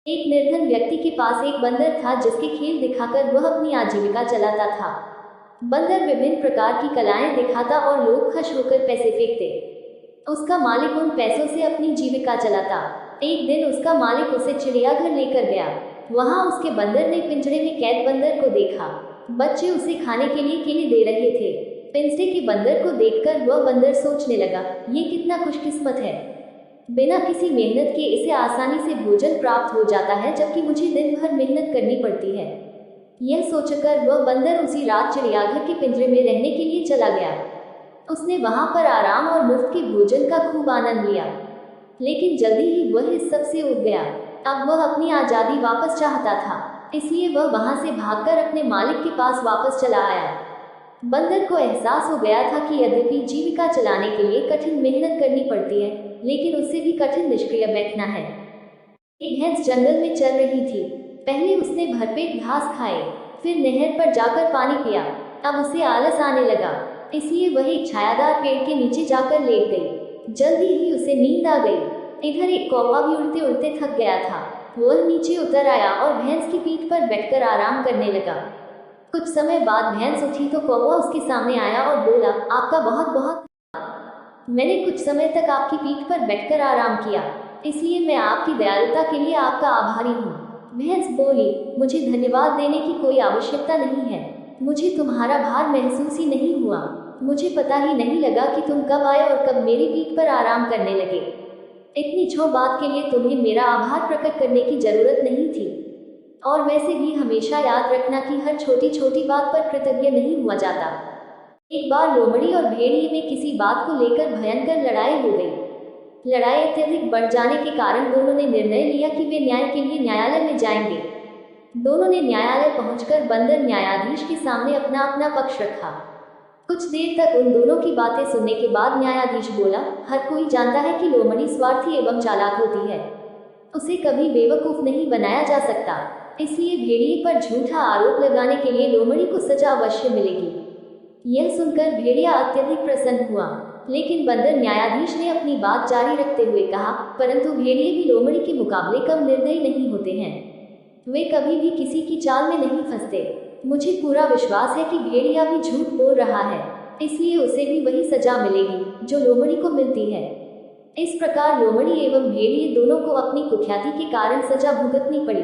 एक निर्धन व्यक्ति के पास एक बंदर था जिसके खेल दिखाकर वह अपनी आजीविका चलाता था। बंदर विभिन्न प्रकार की कलाएं दिखाता और लोग खुश होकर पैसे फेंकते। उसका मालिक उन पैसों से अपनी जीविका चलाता। एक दिन उसका मालिक उसे चिड़ियाघर लेकर गया। वहां उसके बंदर ने पिंजरे में कैद बंदर को देखा। बच्चे उसे खाने के लिए केले दे रहे थे। पिंजरे के बंदर को देखकर वह बंदर सोचने लगा, ये कितना खुशकिस्मत है, बिना किसी मेहनत के इसे आसानी से भोजन प्राप्त हो जाता है, जबकि मुझे दिन भर मेहनत करनी पड़ती है। यह सोचकर वह बंदर उसी रात चिड़ियाघर के पिंजरे में रहने के लिए चला गया। उसने वहां पर आराम और मुफ्त के भोजन का खूब आनंद लिया, लेकिन जल्दी ही वह इस सब से उब गया। अब वह अपनी आज़ादी वापस चाहता था, इसलिए वह वहां से भागकर अपने मालिक के पास वापस चला आया। बंदर को एहसास हो गया था कि यद्यपि जीविका चलाने के लिए कठिन मेहनत करनी पड़ती है, लेकिन उससे भी कठिन निष्क्रिय बैठना है। एक भैंस जंगल में चल रही थी। पहले उसने भरपेट घास खाए, फिर नहर पर जाकर पानी पिया। अब उसे आलस आने लगा, इसलिए वह एक छायादार पेड़ के नीचे जाकर लेट गई। जल्दी ही उसे नींद आ गई। इधर एक कौवा भी उड़ते उड़ते थक गया था। वह नीचे उतर आया और भैंस की पीठ पर बैठकर आराम करने लगा। कुछ समय बाद भैंस उठी तो कौवा उसके सामने आया और बोला, आपका बहुत बहुत, मैंने कुछ समय तक आपकी पीठ पर बैठकर आराम किया, इसलिए मैं आपकी दयालुता के लिए आपका आभारी हूँ। भैंस बोली, मुझे धन्यवाद देने की कोई आवश्यकता नहीं है। मुझे तुम्हारा भार महसूस ही नहीं हुआ। मुझे पता ही नहीं लगा कि तुम कब आए और कब मेरी पीठ पर आराम करने लगे। इतनी छोटी बात के लिए तुम्हें मेरा आभार प्रकट करने की जरूरत नहीं थी। और वैसे भी हमेशा याद रखना कि हर छोटी छोटी बात पर कृतज्ञ नहीं हुआ जाता। एक बार लोमड़ी और भेड़िए में किसी बात को लेकर भयंकर लड़ाई हो गई। लड़ाई अत्यधिक बढ़ जाने के कारण दोनों ने निर्णय लिया कि वे न्याय के लिए न्यायालय में जाएंगे। दोनों ने न्यायालय पहुंचकर बंदर न्यायाधीश के सामने अपना अपना पक्ष रखा। कुछ देर तक उन दोनों की बातें सुनने के बाद न्यायाधीश बोला, हर कोई जानता है कि लोमड़ी स्वार्थी एवं चालाक होती है। उसे कभी बेवकूफ नहीं बनाया जा सकता, इसलिए भेड़िए पर झूठा आरोप लगाने के लिए लोमड़ी को सजा अवश्य मिलेगी। यह सुनकर भेड़िया अत्यधिक प्रसन्न हुआ, लेकिन बंदर न्यायाधीश ने अपनी बात जारी रखते हुए कहा, परंतु भेड़िए भी लोमड़ी के मुकाबले कम निर्दयी नहीं होते हैं। वे कभी भी किसी की चाल में नहीं फंसते। मुझे पूरा विश्वास है कि भेड़िया भी झूठ बोल रहा है, इसलिए उसे भी वही सजा मिलेगी जो लोमड़ी को मिलती है। इस प्रकार लोमड़ी एवं भेड़िए दोनों को अपनी कुख्याति के कारण सजा भुगतनी पड़ी।